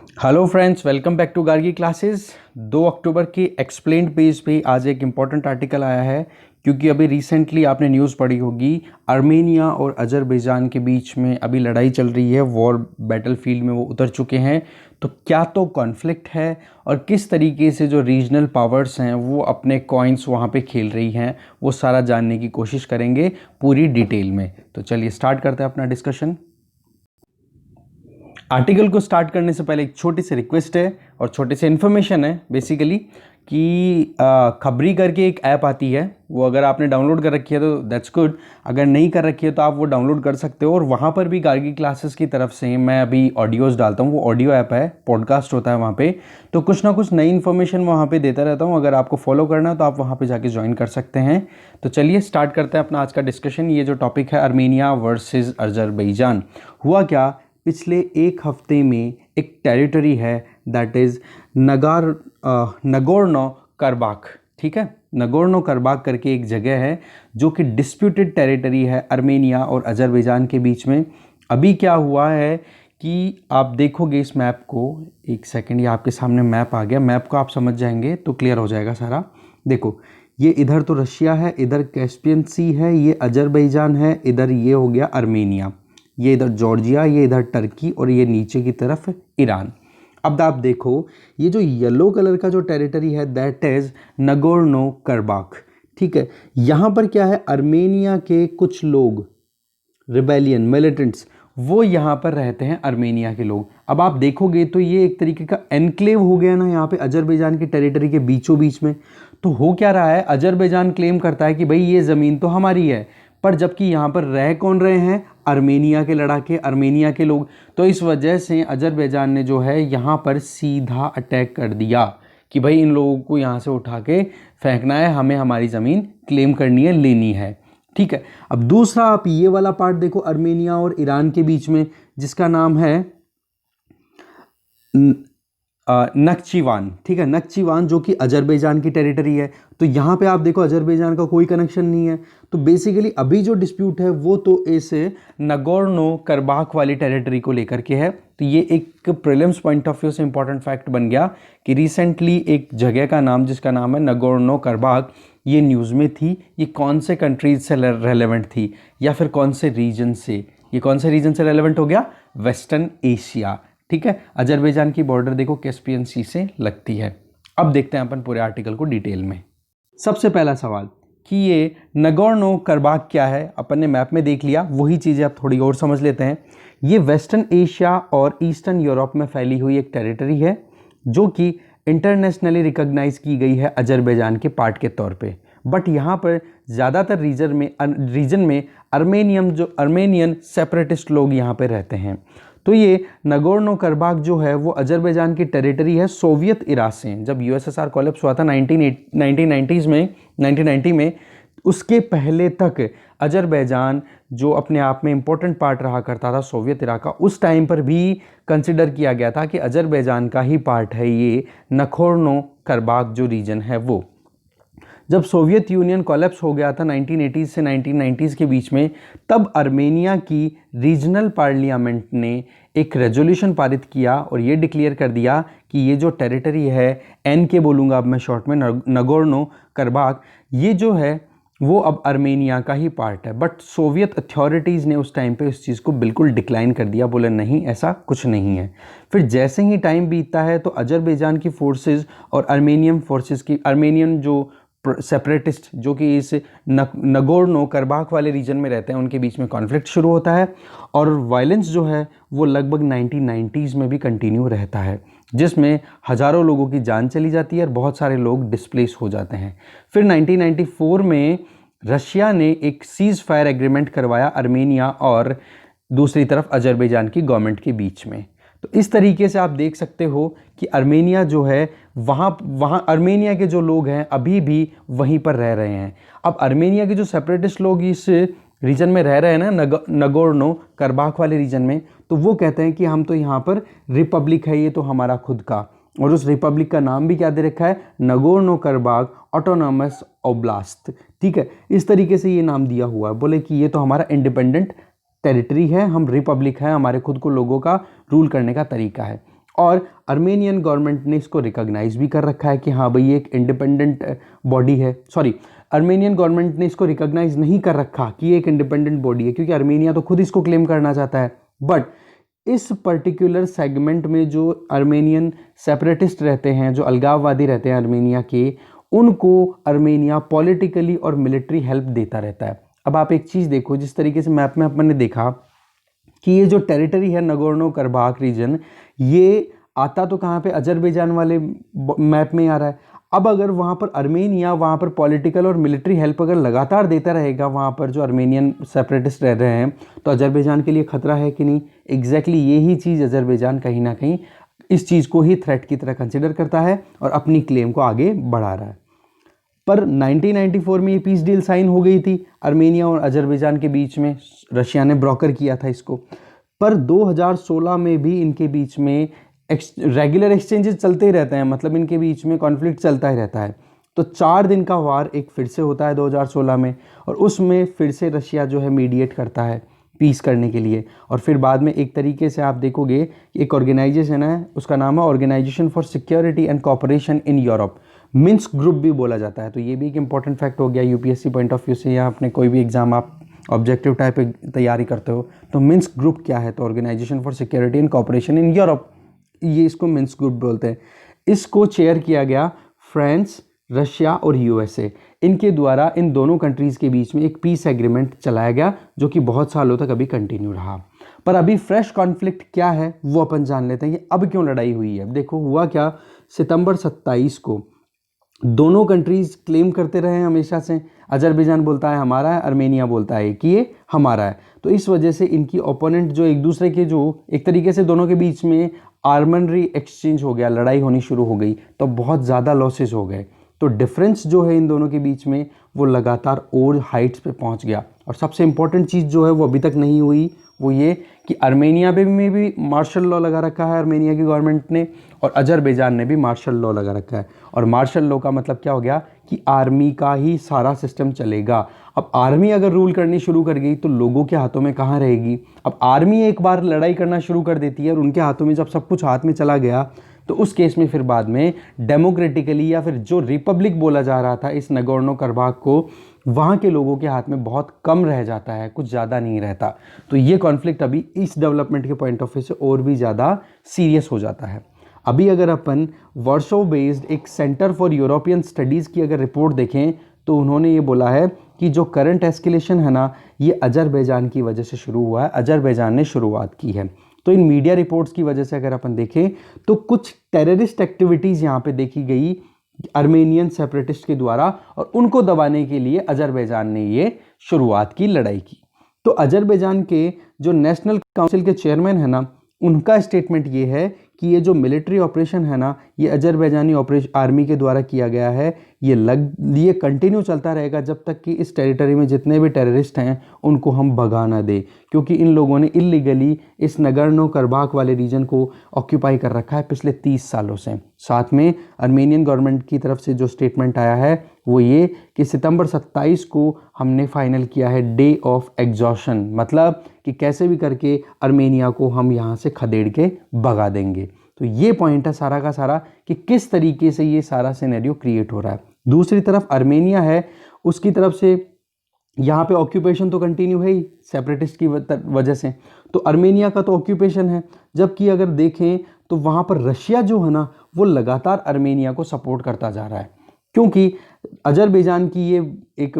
Hello friends, welcome back to Gargi classes. 2 अक्टूबर के explained page पे आज एक इम्पॉर्टेंट आर्टिकल आया है, क्योंकि अभी रिसेंटली आपने न्यूज़ पढ़ी होगी, आर्मेनिया और अजरबैजान के बीच में अभी लड़ाई चल रही है। वॉर बैटलफील्ड में वो उतर चुके हैं। तो क्या तो कॉन्फ्लिक्ट है और किस तरीके से जो रीजनल पावर्स हैं वो अपने कॉइन्स वहाँ पे खेल रही हैं, वो सारा जानने की कोशिश करेंगे पूरी डिटेल में। तो चलिए स्टार्ट करते हैं अपना डिस्कशन। आर्टिकल को स्टार्ट करने से पहले एक छोटी सी रिक्वेस्ट है और छोटी सी इन्फॉर्मेशन है बेसिकली कि खबरी करके एक ऐप आती है, वो अगर आपने डाउनलोड कर रखी है तो दैट्स गुड, अगर नहीं कर रखी है तो आप वो डाउनलोड कर सकते हो। और वहाँ पर भी गार्गी क्लासेस की तरफ से मैं अभी ऑडियोज़ डालता हूँ, वो ऑडियो ऐप है, पॉडकास्ट होता है वहाँ पे, तो कुछ ना कुछ नई इन्फॉर्मेशन वहाँ पे देता रहता हूँ। अगर आपको फॉलो करना है तो आप वहाँ पे जाके ज्वाइन कर सकते हैं। तो चलिए स्टार्ट करते हैं अपना आज का डिस्कशन। ये जो टॉपिक है आर्मेनिया वर्सेस अजरबैजान। हुआ क्या, पिछले एक हफ्ते में एक टेरिटरी है दैट इज़ नगोर्नो करबाख। ठीक है, नगोर्नो करबाख करके एक जगह है जो कि डिस्प्यूटेड टेरिटरी है आर्मेनिया और अजरबैजान के बीच में। अभी क्या हुआ है कि आप देखोगे इस मैप को, एक सेकंड, ये आपके सामने मैप आ गया। मैप को आप समझ जाएंगे तो क्लियर हो जाएगा सारा। देखो, ये इधर तो रशिया है, इधर कैस्पियन सी है, ये अजरबैजान है, इधर ये हो गया आर्मेनिया, ये इधर जॉर्जिया, ये इधर टर्की और ये नीचे की तरफ ईरान। अब आप देखो, ये जो येलो कलर का जो टेरिटरी है दैट इज नगोर्नो करबाख। ठीक है, यहाँ पर क्या है, आर्मेनिया के कुछ लोग, रिबेलियन मिलिटेंट्स, वो यहाँ पर रहते हैं, आर्मेनिया के लोग। अब आप देखोगे तो ये एक तरीके का एनक्लेव हो गया ना यहाँ पे अजरबैजान की टेरिटरी के बीचों बीच में। तो हो क्या रहा है, अजरबैजान क्लेम करता है कि भाई ये ज़मीन तो हमारी है, पर जबकि यहाँ पर रह कौन रहे हैं, आर्मेनिया के लड़ाके, आर्मेनिया के लोग। तो इस वजह से अजरबैजान ने जो है यहाँ पर सीधा अटैक कर दिया कि भाई इन लोगों को यहाँ से उठा के फेंकना है, हमें हमारी ज़मीन क्लेम करनी है, लेनी है। ठीक है, अब दूसरा आप ये वाला पार्ट देखो आर्मेनिया और ईरान के बीच में, जिसका नाम है नक्चीवान। ठीक है, नक्चीवान जो कि अजरबैजान की टेरिटरी है। तो यहाँ पे आप देखो अजरबैजान का कोई कनेक्शन नहीं है। तो बेसिकली अभी जो डिस्प्यूट है वो तो इस नगोर्नो करबाख वाली टेरिटरी को लेकर के है। तो ये एक प्रीलिम्स पॉइंट ऑफ व्यू से इंपॉर्टेंट फैक्ट बन गया कि रिसेंटली एक जगह का नाम, जिसका नाम है नगोर्नो करबाख, ये न्यूज़ में थी। ये कौन से कंट्रीज से रेलेवेंट थी या फिर कौन से रीजन से, ये कौन से रीजन से रेलेवेंट हो गया, वेस्टर्न एशिया। ठीक है, अजरबैजान की बॉर्डर देखो कैस्पियन सी से लगती है। अब देखते हैं अपन पूरे आर्टिकल को डिटेल में। सबसे पहला सवाल कि ये नगोर्नो करबाख क्या है, अपन ने मैप में देख लिया, वही चीज़ें अब थोड़ी और समझ लेते हैं। ये वेस्टर्न एशिया और ईस्टर्न यूरोप में फैली हुई एक टेरिटरी है जो कि इंटरनेशनली रिकॉग्नाइज की गई है अजरबैजान के पार्ट के तौर पे। बट यहाँ पर ज़्यादातर रीजन में आर्मेनियन सेपरेटिस्ट लोग यहाँ पे रहते हैं। तो ये नगोर्नो करबाख जो है वो अजरबैजान की टेरिटरी है सोवियत इरा से। जब यूएसएसआर कोलैप्स हुआ था 1990 में, उसके पहले तक अजरबैजान जो अपने आप में इम्पोर्टेंट पार्ट रहा करता था सोवियत इरा का, उस टाइम पर भी कंसिडर किया गया था कि अजरबैजान का ही पार्ट है ये नगोर्नो करबाख जो रीजन है वो। जब सोवियत यूनियन कोलैप्स हो गया था 1980 से 1990 के बीच में, तब आर्मेनिया की रीजनल पार्लियामेंट ने एक रेजोल्यूशन पारित किया और ये डिक्लेयर कर दिया कि ये जो टेरिटरी है, एन के बोलूँगा अब मैं शॉर्ट में, नगोर्नो करबाख, ये जो है वो अब आर्मेनिया का ही पार्ट है। बट सोवियत अथॉरिटीज़ ने उस टाइम पे उस चीज़ को बिल्कुल डिक्लाइन कर दिया, बोले नहीं ऐसा कुछ नहीं है। फिर जैसे ही टाइम बीतता है तो अजरबैजान की फोर्सेस और आर्मेनियन जो सेपरेटिस्ट जो कि इस नगोर्नो करबाख वाले रीजन में रहते हैं, उनके बीच में कॉन्फ्लिक्ट शुरू होता है और वायलेंस जो है वो लगभग 1990s में भी कंटिन्यू रहता है, जिसमें हज़ारों लोगों की जान चली जाती है और बहुत सारे लोग डिस्प्लेस हो जाते हैं। फिर 1994 में रशिया ने एक सीज फायर एग्रीमेंट करवाया आर्मेनिया और दूसरी तरफ अजरबैजान की गवर्नमेंट के बीच में। तो इस तरीके से आप देख सकते हो कि आर्मेनिया जो है, वहाँ आर्मेनिया के जो लोग हैं अभी भी वहीं पर रह रहे हैं। अब आर्मेनिया के जो सेपरेटिस्ट लोग इस रीजन में रह रहे हैं ना, नगोर्नो करबाख वाले रीजन में, तो वो कहते हैं कि हम तो यहाँ पर रिपब्लिक है, ये तो हमारा खुद का, और उस रिपब्लिक का नाम भी क्या दे रखा है, नगोर्नो करबाख ऑटोनॉमस ओब्लास्ट। ठीक है, इस तरीके से ये नाम दिया हुआ है, बोले कि ये तो हमारा इंडिपेंडेंट टेरिटरी है, हम रिपब्लिक है, हमारे खुद को लोगों का रूल करने का तरीका है। और आर्मेनियन गवर्नमेंट ने इसको रिकॉग्नाइज भी कर रखा है कि हाँ भाई ये एक इंडिपेंडेंट बॉडी है। सॉरी, आर्मेनियन गवर्नमेंट ने इसको रिकॉग्नाइज नहीं कर रखा कि ये एक इंडिपेंडेंट बॉडी है, क्योंकि आर्मेनिया तो खुद इसको क्लेम करना चाहता है। बट इस पर्टिकुलर सेगमेंट में जो आर्मेनियन सेपरेटिस्ट रहते हैं, जो अलगाववादी रहते हैं आर्मेनिया के, उनको आर्मेनिया पॉलिटिकली और मिलिट्री हेल्प देता रहता है। अब आप एक चीज़ देखो, जिस तरीके से मैप में अपन ने देखा कि ये जो टेरिटरी है नगोर्नो करबाख रीजन, ये आता तो कहाँ पे, अजरबैजान वाले मैप में आ रहा है। अब अगर वहाँ पर आर्मेनिया वहाँ पर पॉलिटिकल और मिलिट्री हेल्प अगर लगातार देता रहेगा वहाँ पर जो आर्मेनियन सेपरेटिस्ट रह रहे हैं, तो अजरबैजान के लिए खतरा है कि नहीं। एग्जैक्टली यही चीज़ अजरबैजान कहीं ना कहीं इस चीज़ को ही थ्रेट की तरह कंसिडर करता है और अपनी क्लेम को आगे बढ़ा रहा है। पर 1994 में ये पीस डील साइन हो गई थी आर्मेनिया और अजरबैजान के बीच में, रशिया ने ब्रोकर किया था इसको। पर 2016 में भी इनके बीच में रेगुलर एक्सचेंजेस चलते ही रहते हैं, मतलब इनके बीच में कॉन्फ्लिक्ट चलता ही रहता है। तो 4 दिन का वार एक फिर से होता है 2016 में, और उसमें फिर से रशिया जो है मीडिएट करता है पीस करने के लिए। और फिर बाद में एक तरीके से आप देखोगे एक ऑर्गेनाइजेशन है, उसका नाम है Organization for Security and Cooperation in Europe, Minsk group भी बोला जाता है। तो ये भी एक इंपॉर्टेंट फैक्ट हो गया यूपीएससी पॉइंट ऑफ व्यू से, या अपने कोई भी एग्जाम आप ऑब्जेक्टिव टाइप तैयारी करते हो तो मिन्स्क ग्रुप क्या है, तो Organization for Security and Cooperation in Europe, ये इसको मिन्स्क ग्रुप बोलते हैं। इसको चेयर किया गया फ्रांस, रशिया और यूएसए, इनके द्वारा इन दोनों कंट्रीज़ के बीच में एक पीस एग्रीमेंट चलाया गया, जो कि बहुत सालों तक अभी कंटिन्यू रहा। पर अभी फ्रेश कॉन्फ्लिक्ट क्या है वो अपन जान लेते हैं कि अब क्यों लड़ाई हुई है। देखो हुआ क्या, सितंबर 27 को दोनों कंट्रीज क्लेम करते रहे हैं हमेशा से, अजरबैजान बोलता है हमारा है, आर्मेनिया बोलता है कि ये हमारा है। तो इस वजह से इनकी ओपोनेंट जो एक दूसरे के, जो एक तरीके से दोनों के बीच में आर्मनरी एक्सचेंज हो गया, लड़ाई होनी शुरू हो गई, तो बहुत ज़्यादा लॉसेस हो गए। तो डिफरेंस जो है इन दोनों के बीच में वो लगातार और हाइट्स पे पहुंच गया। और सबसे इंपॉर्टेंट चीज़ जो है वो अभी तक नहीं हुई, वो ये कि आर्मेनिया में भी मार्शल लॉ लगा रखा है आर्मेनिया की गवर्नमेंट ने, और अजरबैजान ने भी मार्शल लॉ लगा रखा है। और मार्शल लॉ का मतलब क्या हो गया कि आर्मी का ही सारा सिस्टम चलेगा। अब आर्मी अगर रूल करनी शुरू कर गई तो लोगों के हाथों में कहाँ रहेगी। अब आर्मी एक बार लड़ाई करना शुरू कर देती है और उनके हाथों में जब सब कुछ हाथ में चला गया, तो उस केस में फिर बाद में डेमोक्रेटिकली, या फिर जो रिपब्लिक बोला जा रहा था इस नगोर्नो करबाख को, वहाँ के लोगों के हाथ में बहुत कम रह जाता है, कुछ ज़्यादा नहीं रहता। तो ये कॉन्फ्लिक्ट अभी इस डेवलपमेंट के पॉइंट ऑफ व्यू से और भी ज़्यादा सीरियस हो जाता है। अभी अगर अपन वार्सो बेस्ड एक सेंटर फॉर यूरोपियन स्टडीज़ की अगर रिपोर्ट देखें, तो उन्होंने ये बोला है कि जो करंट एस्केलेशन है ना, ये अजरबैजान की वजह से शुरू हुआ है, अजरबैजान ने शुरुआत की है। तो इन मीडिया रिपोर्ट्स की वजह से अगर अपन देखें तो कुछ टेररिस्ट एक्टिविटीज़ यहाँ पे देखी गई आर्मेनियन सेपरेटिस्ट के द्वारा, और उनको दबाने के लिए अजरबैजान ने ये शुरुआत की लड़ाई की। तो अजरबैजान के जो नेशनल काउंसिल के चेयरमैन है ना, उनका स्टेटमेंट ये है कि ये जो मिलिट्री ऑपरेशन है ना, ये अजरबैजानी आर्मी के द्वारा किया गया है, ये कंटिन्यू चलता रहेगा जब तक कि इस टेरिटरी में जितने भी टेररिस्ट हैं उनको हम भगा ना दे, क्योंकि इन लोगों ने इलीगली इस नगोर्नो करबाख वाले रीजन को ऑक्यूपाई कर रखा है पिछले 30 सालों से। साथ में आर्मेनियन गवर्नमेंट की तरफ से जो स्टेटमेंट आया है वो ये कि सितंबर 27 को हमने फाइनल किया है डे ऑफ एग्जॉशन, मतलब कि कैसे भी करके आर्मेनिया को हम यहाँ से खदेड़ के भगा देंगे। तो ये पॉइंट है सारा का सारा कि किस तरीके से ये सारा सिनेरियो क्रिएट हो रहा है। दूसरी तरफ आर्मेनिया है, उसकी तरफ से यहाँ पे ऑक्यूपेशन तो कंटिन्यू है ही सेपरेटिस्ट की वजह से, तो आर्मेनिया का तो ऑक्यूपेशन है। जबकि अगर देखें तो वहाँ पर रशिया जो है ना, वो लगातार आर्मेनिया को सपोर्ट करता जा रहा है, क्योंकि अजरबैजान की ये एक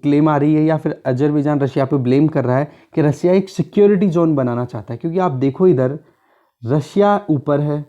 क्लेम आ रही है, या फिर अजरबैजान रशिया पे ब्लेम कर रहा है कि रशिया एक सिक्योरिटी जोन बनाना चाहता है। क्योंकि आप देखो इधर रशिया ऊपर है,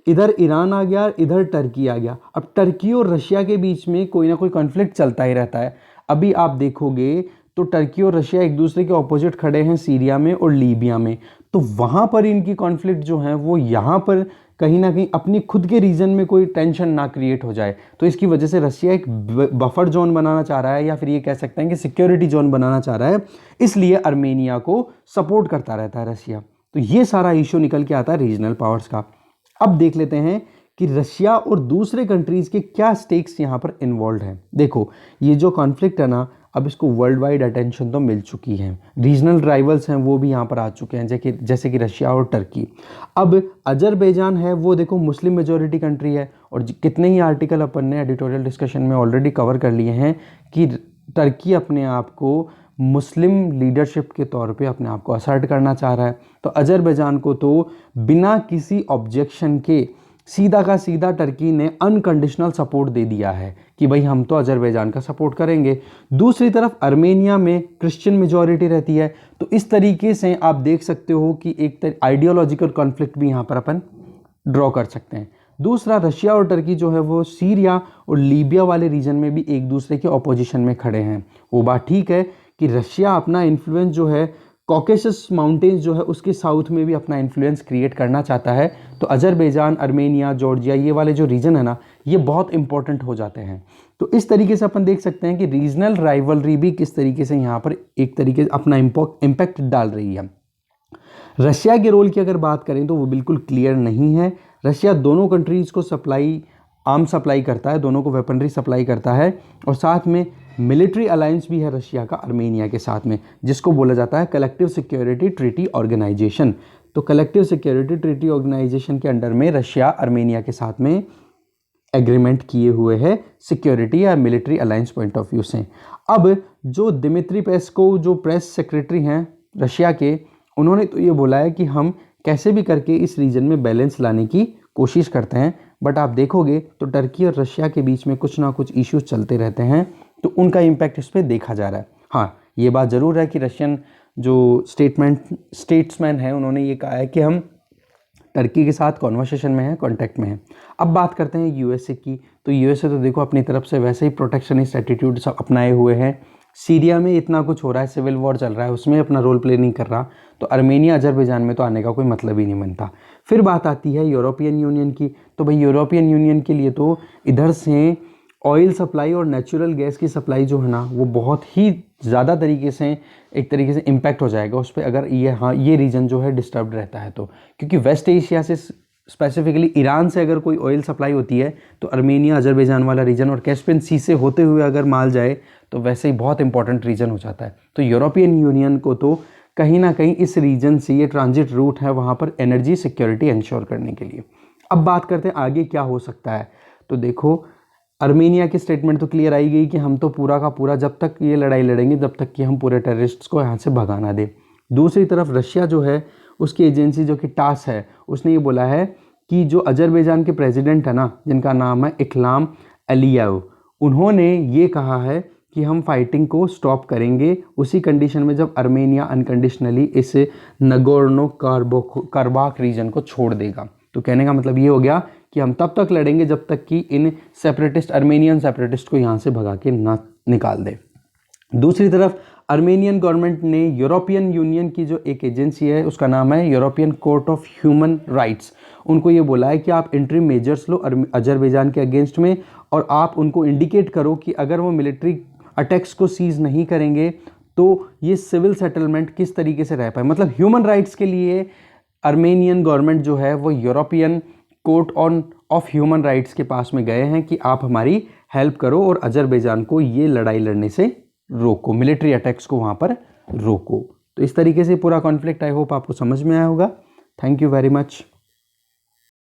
इधर ईरान आ गया, इधर टर्की आ गया। अब टर्की और रशिया के बीच में कोई ना कोई कॉन्फ्लिक्ट चलता ही रहता है। अभी आप देखोगे तो टर्की और रशिया एक दूसरे के ऑपोजिट खड़े हैं सीरिया में और लीबिया में, तो वहाँ पर इनकी कॉन्फ्लिक्ट जो है वो यहाँ पर कहीं ना कहीं अपनी खुद के रीजन में कोई टेंशन ना क्रिएट हो जाए। तो इसकी वजह से रशिया एक बफर जोन बनाना चाह रहा है, या फिर ये कह सकते हैं कि सिक्योरिटी जोन बनाना चाह रहा है, इसलिए आर्मेनिया को सपोर्ट करता रहता है रशिया। तो ये सारा इशू निकल के आता है रीजनल पावर्स का। अब देख लेते हैं कि रशिया और दूसरे कंट्रीज़ के क्या स्टेक्स यहाँ पर इन्वॉल्व हैं। देखो ये जो कॉन्फ्लिक्ट है ना, अब इसको वर्ल्ड वाइड अटेंशन तो मिल चुकी है। रीजनल राइवल्स हैं वो भी यहाँ पर आ चुके हैं, जैसे कि रशिया और टर्की। अब अजरबैजान है वो देखो मुस्लिम मेजॉरिटी कंट्री है, और कितने ही आर्टिकल अपन ने एडिटोरियल डिस्कशन में ऑलरेडी कवर कर लिए हैं कि टर्की अपने आप को मुस्लिम लीडरशिप के तौर पे अपने आप को असर्ट करना चाह रहा है। तो अजरबैजान को तो बिना किसी ऑब्जेक्शन के सीधा का सीधा टर्की ने अनकंडीशनल सपोर्ट दे दिया है कि भाई हम तो अजरबैजान का सपोर्ट करेंगे। दूसरी तरफ अर्मेनिया में क्रिश्चियन मेजॉरिटी रहती है, तो इस तरीके से आप देख सकते हो कि एक आइडियोलॉजिकल कॉन्फ्लिक्ट भी यहाँ पर अपन ड्रॉ कर सकते हैं। दूसरा, रशिया और टर्की जो है वो सीरिया और लीबिया वाले रीजन में भी एक दूसरे के ऑपोजिशन में खड़े हैं। वो बात ठीक है कि रशिया अपना इन्फ्लुएंस जो है कॉकेसस माउंटेन्स जो है उसके साउथ में भी अपना इन्फ्लुएंस क्रिएट करना चाहता है। तो अजरबैजान, अर्मेनिया, जॉर्जिया, ये वाले जो रीजन है ना, ये बहुत इंपॉर्टेंट हो जाते हैं। तो इस तरीके से अपन देख सकते हैं कि रीजनल राइवलरी भी किस तरीके से यहाँ पर एक तरीके से अपना इम्पैक्ट डाल रही है। रशिया के रोल की अगर बात करें तो वो बिल्कुल क्लियर नहीं है। रशिया दोनों कंट्रीज़ को आर्म सप्लाई करता है, दोनों को वेपनरी सप्लाई करता है, और साथ में मिलिट्री अलायंस भी है रशिया का अर्मेनिया के साथ में, जिसको बोला जाता है कलेक्टिव सिक्योरिटी ट्रीटी ऑर्गेनाइजेशन। तो कलेक्टिव सिक्योरिटी ट्रीटी ऑर्गेनाइजेशन के अंडर में रशिया अर्मेनिया के साथ में एग्रीमेंट किए हुए हैं सिक्योरिटी या military alliance point of view से। अब जो दिमित्री पेस्कोव जो प्रेस सेक्रेटरी हैं रशिया के, उन्होंने तो ये बोला है कि हम कैसे भी करके इस रीजन में बैलेंस लाने की कोशिश करते हैं, बट आप देखोगे तो टर्की और रशिया के बीच में कुछ ना कुछ इश्यूज चलते रहते हैं, तो उनका इम्पैक्ट इस पर देखा जा रहा है। हाँ, ये बात ज़रूर है कि रशियन जो स्टेट्समैन है उन्होंने ये कहा है कि हम टर्की के साथ कॉन्वर्सेशन में हैं, कांटेक्ट में हैं। अब बात करते हैं यूएसए की। तो यूएसए तो देखो अपनी तरफ से वैसे ही प्रोटेक्शनिस्ट एटीट्यूड सब अपनाए हुए हैं। सीरिया में इतना कुछ हो रहा है, सिविल वॉर चल रहा है, उसमें अपना रोल प्ले नहीं कर रहा, तो अर्मेनिया अजरबैजान में तो आने का कोई मतलब ही नहीं बनता। फिर बात आती है यूरोपियन यूनियन की। तो भाई यूरोपियन यूनियन के लिए तो इधर से ऑयल सप्लाई और नेचुरल गैस की सप्लाई जो है ना, वो बहुत ही ज़्यादा तरीके से एक तरीके से इम्पैक्ट हो जाएगा उस पर, अगर ये रीजन जो है डिस्टर्ब रहता है तो। क्योंकि वेस्ट एशिया से स्पेसिफिकली ईरान से अगर कोई ऑयल सप्लाई होती है तो अर्मेनिया, अजरबैजान वाला रीजन और कैस्पियन सी से होते हुए अगर माल जाए तो वैसे ही बहुत इंपॉर्टेंट रीजन हो जाता है। तो यूरोपियन यूनियन को तो कहीं ना कहीं इस रीजन से ये ट्रांजिट रूट है वहाँ पर एनर्जी सिक्योरिटी इंश्योर करने के लिए। अब बात करते हैं आगे क्या हो सकता है। तो देखो अर्मेनिया की स्टेटमेंट तो क्लियर आई गई कि हम तो पूरा का पूरा जब तक ये लड़ाई लड़ेंगे जब तक कि हम पूरे टेररिस्ट्स को यहाँ से भगाना दें। दूसरी तरफ रशिया जो है उसकी एजेंसी जो कि टास है, उसने ये बोला है कि जो अजरबैजान के प्रेसिडेंट है ना, जिनका नाम है इकलाम अलियाव, उन्होंने ये कहा है कि हम फाइटिंग को स्टॉप करेंगे उसी कंडीशन में जब अर्मेनिया अनकंडीशनली इस नगोर्नो कराबाख रीजन को छोड़ देगा। तो कहने का मतलब ये हो गया कि हम तब तक लड़ेंगे जब तक कि इन सेपरेटिस्ट अर्मेनियन सेपरेटिस्ट को यहाँ से भगा के ना निकाल दे। दूसरी तरफ अर्मेनियन गवर्नमेंट ने यूरोपियन यूनियन की जो एक एजेंसी है उसका नाम है European court of human rights, उनको ये बोला है कि आप इंट्रीम मेजर्स लो अजरबैजान के अगेंस्ट में, और आप उनको इंडिकेट करो कि अगर वो मिलिट्री अटैक्स को सीज नहीं करेंगे तो ये सिविल सेटलमेंट किस तरीके से रह पाए। मतलब ह्यूमन राइट्स के लिए अर्मेनियन गवर्नमेंट जो है वो European court of human rights के पास में गए हैं कि आप हमारी हेल्प करो और अजरबैजान को ये लड़ाई लड़ने से रोको, मिलिट्री अटैक्स को वहाँ पर रोको। तो इस तरीके से पूरा कॉन्फ्लिक्ट आई होप आपको समझ में आया होगा। Thank you very much.